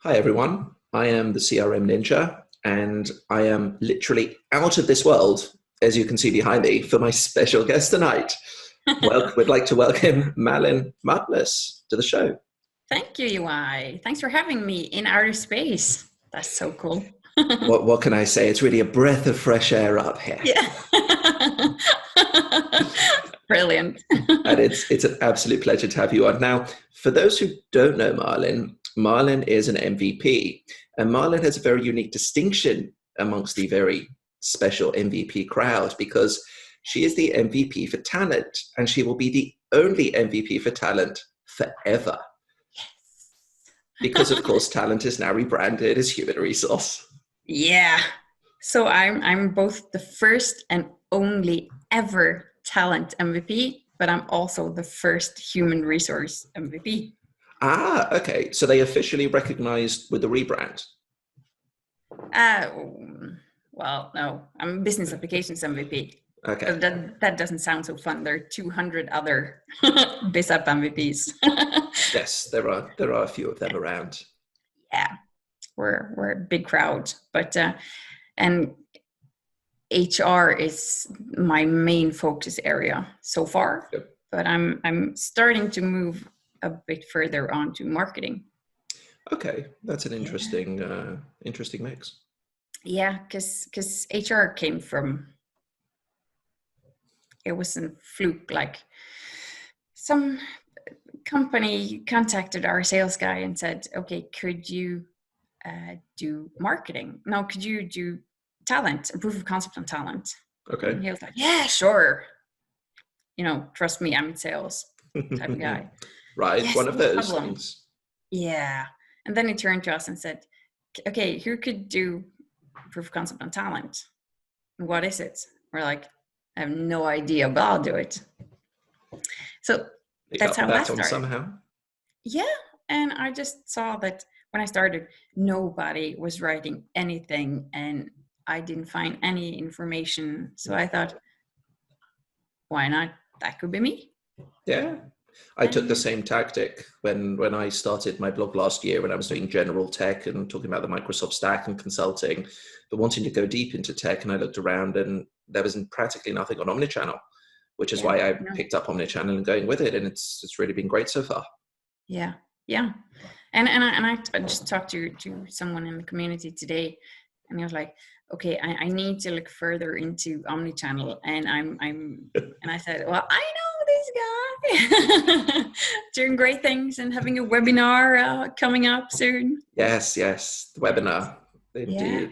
Hi, everyone. I am the CRM Ninja, and I am literally out of this world, as you can see behind me, for my special guest tonight. We'd like to welcome Malin Martnes to the show. Thank you, UI. Thanks for having me in outer space. That's so cool. What can I say? It's really a breath of fresh air up here. Yeah. Brilliant. And it's an absolute pleasure to have you on. Now, for those who don't know Marlin, Marlin is an MVP, and Marlin has a very unique distinction amongst the very special MVP crowd because she is the MVP for talent, and she will be the only MVP for talent forever. Yes. Because, of course, talent is now rebranded as human resource. Yeah. So I'm both the first and only ever talent MVP, but I'm also the first human resource MVP. Ah, okay. So they officially recognized with the rebrand. Well, no, I'm business applications MVP. Okay. That doesn't sound so fun. There are 200 other BizApp MVPs. Yes, there are a few of them around. Yeah, we're a big crowd, but and HR is my main focus area so far. Yep. But I'm starting to move a bit further on to marketing. Okay, that's an interesting interesting mix. Yeah, because HR came from, it wasn't fluke, like some company contacted our sales guy and said, okay, could you do marketing? No, could you do talent, a proof of concept on talent? Okay. And he was like, yeah, sure. Trust me, I'm in sales type of guy. Right, yes, one of no those problem. things. Yeah. And then he turned to us and said, okay, who could do proof of concept on talent? What is it? We're like, I have no idea, but I'll do it. So that's how that started. Somehow. Yeah. And I just saw that when I started, nobody was writing anything and I didn't find any information. So I thought, why not? That could be me. Yeah. I took the same tactic when I started my blog last year when I was doing general tech and talking about the Microsoft stack and consulting, but wanting to go deep into tech. And I looked around and there was practically nothing on Omnichannel, which is why I picked up Omnichannel and going with it. And it's really been great so far. Yeah. Yeah. And I just talked to someone in the community today and he was like, okay, I need to look further into Omnichannel. And and I said, well, I know this guy doing great things and having a webinar coming up soon. Yes, the webinar, indeed. Yeah.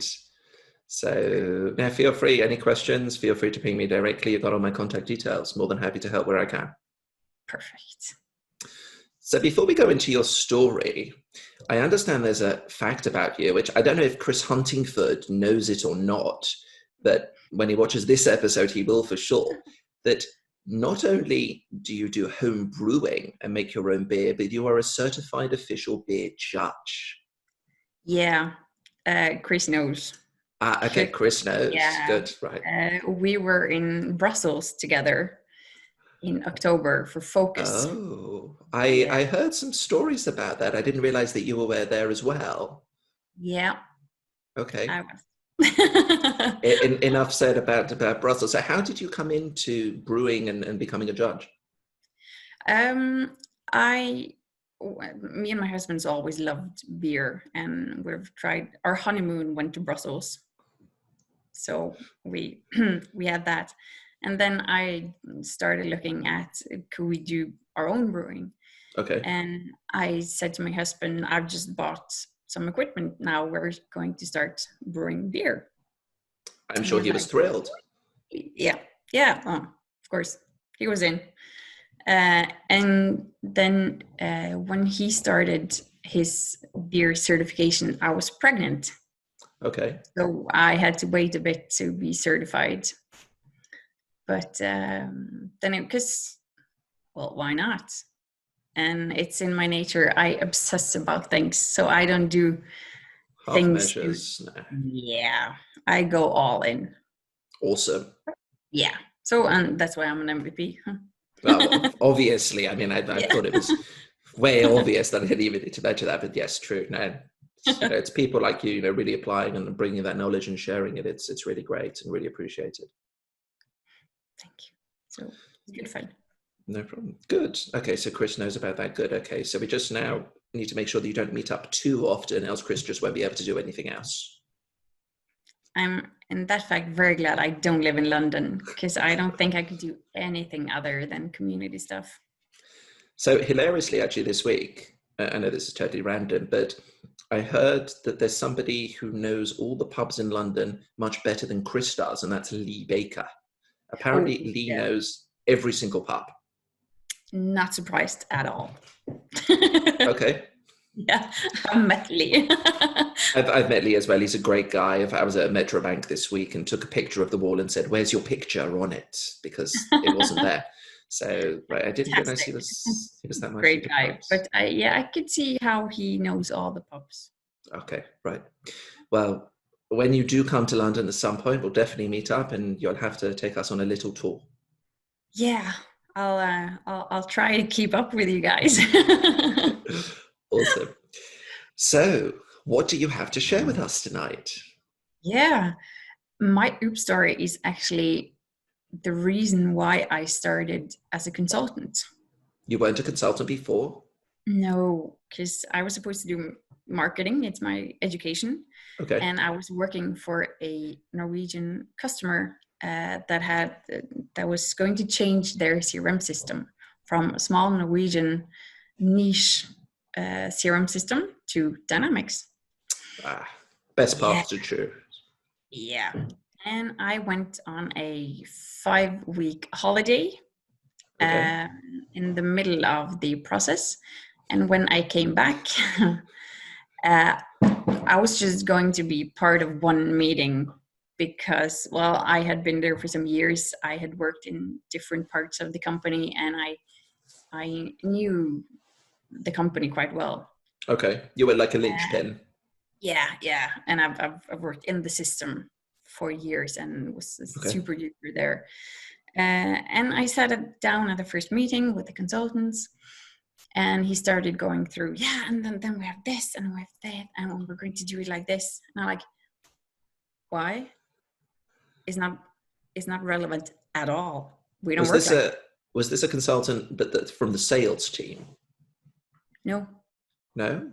So now feel free, any questions, feel free to ping me directly. You've got all my contact details. More than happy to help where I can. Perfect. So before we go into your story, I understand there's a fact about you, which I don't know if Chris Huntingford knows it or not, but when he watches this episode, he will for sure, that not only do you do home brewing and make your own beer, but you are a certified official beer judge. Yeah, Chris knows. Okay, Chris knows. Yeah. Good, right. We were in Brussels together in October for Focus. Oh, I heard some stories about that. I didn't realize that you were there as well. Yeah. Okay. I was. Enough said about Brussels. So how did you come into brewing and becoming a judge? Me and my husband's always loved beer and we've tried, our honeymoon went to Brussels. So we had that. And then I started looking at, could we do our own brewing? Okay. And I said to my husband, I've just bought some equipment. Now we're going to start brewing beer. I'm sure he was thrilled. Yeah. Of course, he was in. And then when he started his beer certification, I was pregnant. Okay. So I had to wait a bit to be certified. But then why not? And it's in my nature. I obsess about things. So I don't do things. Yeah, I go all in. Awesome. Yeah. So, and that's why I'm an MVP. Well, obviously, I mean, I thought it was way obvious that I didn't even need to mention that, but yes, true. No, it's people like you, really applying and bringing that knowledge and sharing it. It's really great and really appreciated. Thank you. So it's good fun. No problem. Good. Okay, so Chris knows about that. Good. Okay, so we just now need to make sure that you don't meet up too often, else Chris just won't be able to do anything else. I'm, in that fact, very glad I don't live in London, because I don't think I could do anything other than community stuff. So hilariously, actually, this week, I know this is totally random, but I heard that there's somebody who knows all the pubs in London much better than Chris does, and that's Lee Baker. Apparently, Lee knows every single pub. Not surprised at all. Okay. Yeah, I've met Lee. I've met Lee as well. He's a great guy. I was at Metro Bank this week and took a picture of the wall and said, "Where's your picture on it?" Because it wasn't there. So I didn't realize he was that much. Great guy. But I could see how he knows all the pubs. Okay, right. Well, when you do come to London at some point, we'll definitely meet up, and you'll have to take us on a little tour. Yeah, I'll try to keep up with you guys. Awesome. So, what do you have to share with us tonight? Yeah, my oops story is actually the reason why I started as a consultant. You weren't a consultant before? No, because I was supposed to do marketing. It's my education. Okay. And I was working for a Norwegian customer that was going to change their CRM system from a small Norwegian niche CRM system to Dynamics. Best path to choose. Yeah. And I went on a 5-week holiday in the middle of the process. And when I came back, I was just going to be part of one meeting because, well, I had been there for some years. I had worked in different parts of the company, and I knew the company quite well. Okay, you were like a linchpin. Yeah, and I've worked in the system for years and was super duper there. And I sat down at the first meeting with the consultants, and he started going through, and then we have this, and we have that, and we're going to do it like this. And I'm like, why? It's not relevant at all. We don't work like that. Was this a consultant, but from the sales team? No. No?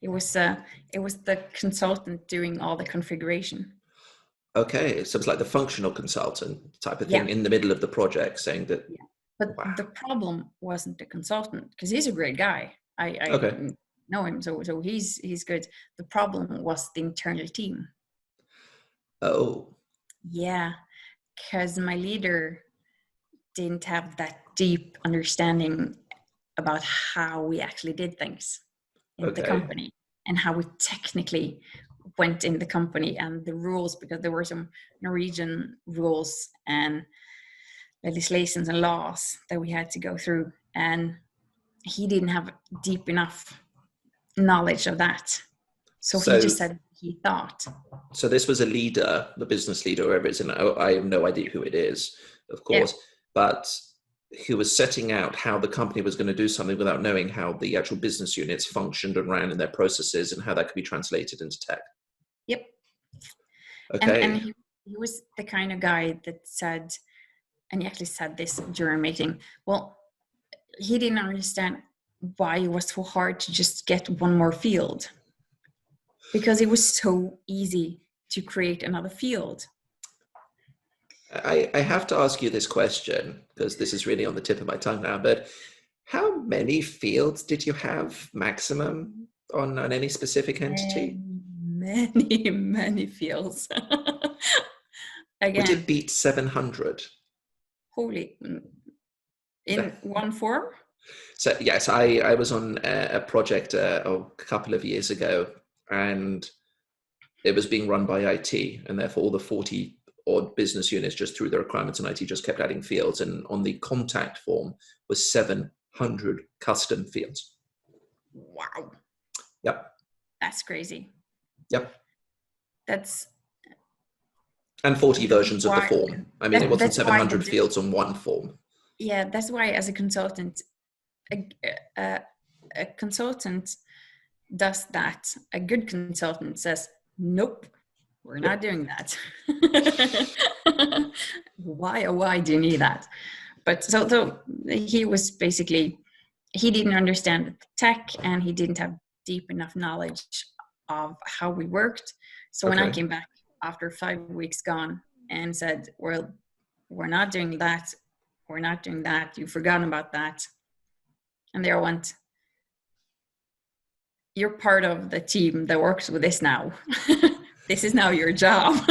It was the consultant doing all the configuration. Okay, so it's like the functional consultant type of thing in the middle of the project, saying that. Yeah. But the problem wasn't the consultant, because he's a great guy. I know him, so he's good. The problem was the internal team. Oh. Yeah, because my leader didn't have that deep understanding about how we actually did things in the company and how we technically went in the company and the rules, because there were some Norwegian rules and legislations and laws that we had to go through, and he didn't have deep enough knowledge of that. So he just said he thought. So this was a leader, the business leader, whoever it is, and I have no idea who it is, of course, but he was setting out how the company was going to do something without knowing how the actual business units functioned and ran in their processes and how that could be translated into tech. Yep. Okay. And he was the kind of guy that said, and he actually said this during a meeting, well, he didn't understand why it was so hard to just get one more field, because it was so easy to create another field. I have to ask you this question, because this is really on the tip of my tongue now, but how many fields did you have maximum on any specific entity? Many fields. Again, would it beat 700? Holy, in one form? So yes, I was on a project a couple of years ago, and it was being run by IT, and therefore all the 40 odd business units just through the requirements, and IT just kept adding fields, and on the contact form was 700 custom fields. Wow. Yep. That's crazy. Yep. And 40 versions of the form. I mean, it wasn't 700 fields on one form. Yeah, that's why as a consultant, a consultant does that. A good consultant says, nope, we're not doing that. Why do you need that? But so he was basically, he didn't understand the tech, and he didn't have deep enough knowledge of how we worked. So when I came back after 5 weeks gone and said, well, we're not doing that, you've forgotten about that. And they all went, you're part of the team that works with this now. This is now your job.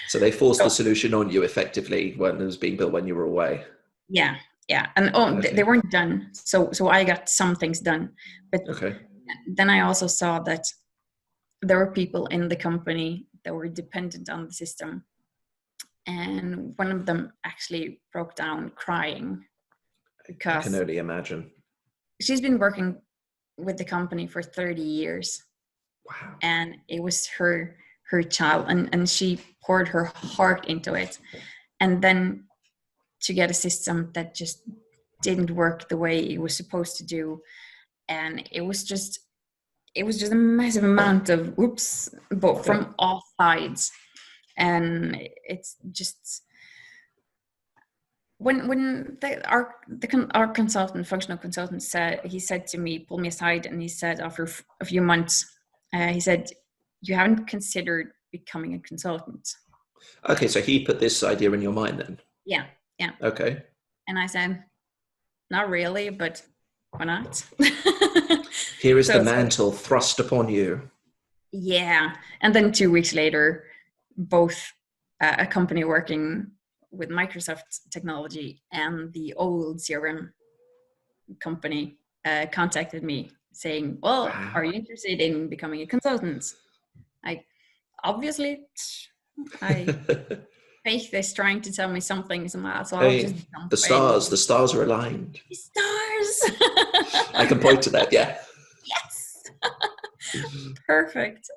So they forced the solution on you effectively when it was being built when you were away. Yeah. And they weren't done. So I got some things done. But then I also saw that there were people in the company that were dependent on the system. And one of them actually broke down crying because I can only imagine. She's been working with the company for 30 years. Wow. And it was her child, and she poured her heart into it. And then to get a system that just didn't work the way it was supposed to do. And it was just a massive amount of oops, but from all sides. And it's just, when our consultant, functional consultant, said to me, pulled me aside, and he said, after a few months, he said, you haven't considered becoming a consultant. Okay, so he put this idea in your mind then? Yeah. Okay. And I said, not really, but why not? Here is the mantle thrust upon you. Yeah. And then 2 weeks later, both a company working with Microsoft technology and the old CRM company contacted me saying, well, are you interested in becoming a consultant? Obviously, faith is trying to tell me something, so I'll just jump the stars are aligned. The stars. I can point to that. Yeah. Yes. Perfect.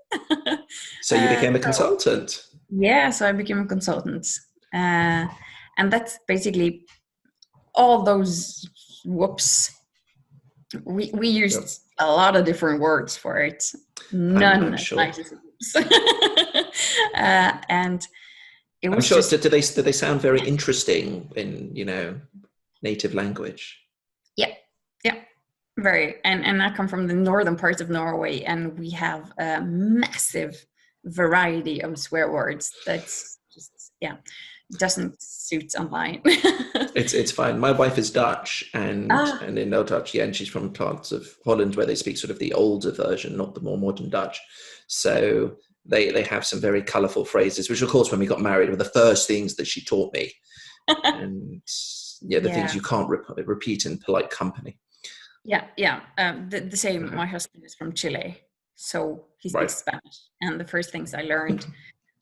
So you became a consultant. Yeah, so I became a consultant, and that's basically all those whoops. We used a lot of different words for it. None as nice as whoops. And it was I'm sure. Did they sound very interesting in native language? Yeah. Very. And I come from the northern parts of Norway, and we have a massive variety of swear words that's just doesn't suit online. It's fine. My wife is Dutch, and in no Dutch, and she's from parts of Holland where they speak sort of the older version, not the more modern Dutch. So they have some very colourful phrases, which of course when we got married were the first things that she taught me, and things you can't repeat in polite company. The same. My husband is from Chile, so he speaks Spanish, and the first things I learned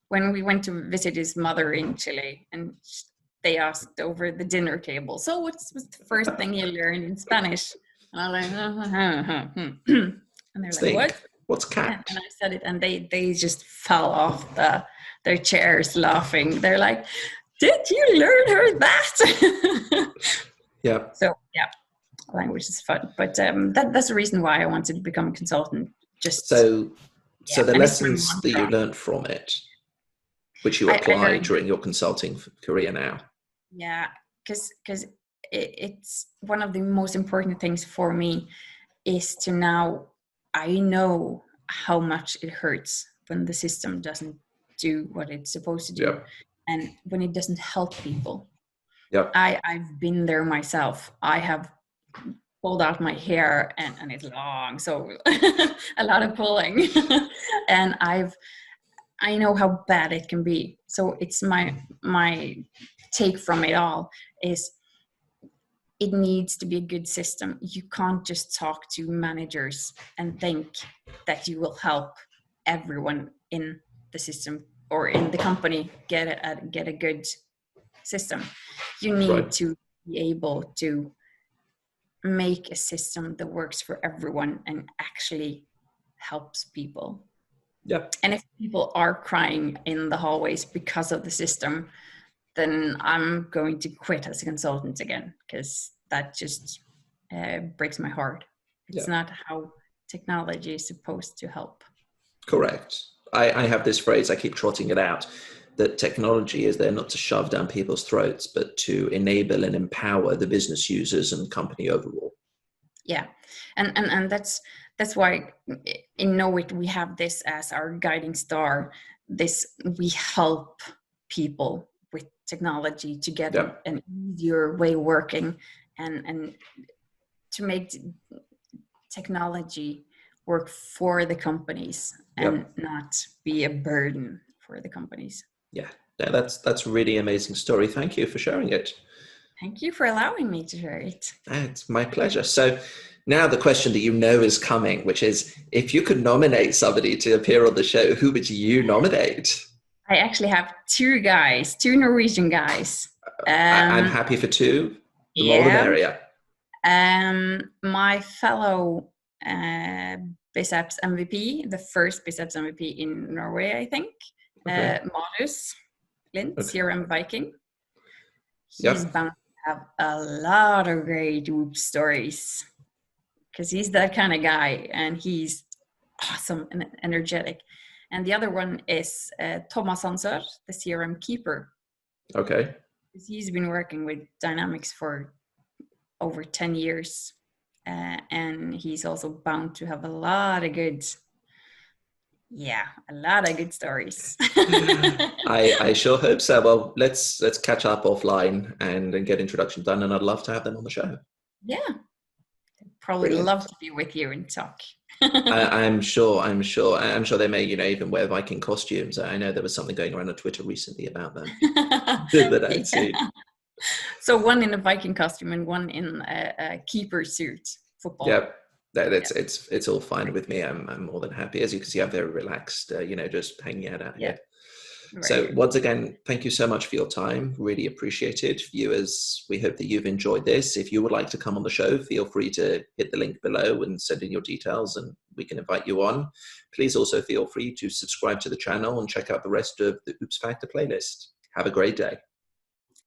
when we went to visit his mother in Chile, and they asked over the dinner table, so what's the first thing you learned in Spanish? And I'm like, and they're like, what's cat? And I said it, and they just fell off their chairs laughing. They're like, did you learn her that? Yeah. So language is fun, but that's the reason why I wanted to become a consultant. So the lessons that you learned from it, which you apply during your consulting career now. Yeah, because it's one of the most important things for me is to now I know how much it hurts when the system doesn't do what it's supposed to do, and when it doesn't help people. I've been there myself. I have pulled out my hair and it's long, so a lot of pulling. And I know how bad it can be. So it's my take from it all is it needs to be a good system. You can't just talk to managers and think that you will help everyone in the system or in the company get a good system. You need to be able to make a system that works for everyone and actually helps people. And if people are crying in the hallways because of the system, then I'm going to quit as a consultant again, because that just breaks my heart. It's not how technology is supposed to help. Correct. I have this phrase, I keep trotting it out, that technology is there not to shove down people's throats, but to enable and empower the business users and company overall. Yeah, and that's why in Knowit we have this as our guiding star. We help people with technology to get an easier way working, and to make technology work for the companies and not be a burden for the companies. Yeah, that's really amazing story. Thank you for sharing it. Thank you for allowing me to share it. It's my pleasure. So now the question that you know is coming, which is, if you could nominate somebody to appear on the show, who would you nominate? I actually have two Norwegian guys. I'm happy for two. The more the merrier. My fellow Biceps MVP, the first Biceps MVP in Norway, I think. Okay. Martnes, CRM Viking. He's bound to have a lot of great Whoop stories, because he's that kind of guy, and he's awesome and energetic. And the other one is Thomas Hansør, the CRM keeper. Okay. He's been working with Dynamics for over 10 years. And he's also bound to have a lot of good stories. I sure hope so. Well, let's catch up offline and get introduction done, and I'd love to have them on the show. Yeah, probably Brilliant. Love to be with you and talk. I'm sure they may even wear Viking costumes. I know there was something going around on Twitter recently about them that I'd seen. So one in a Viking costume and one in a keeper suit. Football. Yep. It's all fine with me. I'm more than happy. As you can see, I'm very relaxed, just hanging out here. Right. So once again, thank you so much for your time. Really appreciate it. Viewers, we hope that you've enjoyed this. If you would like to come on the show, feel free to hit the link below and send in your details, and we can invite you on. Please also feel free to subscribe to the channel and check out the rest of the Oops Factor playlist. Have a great day.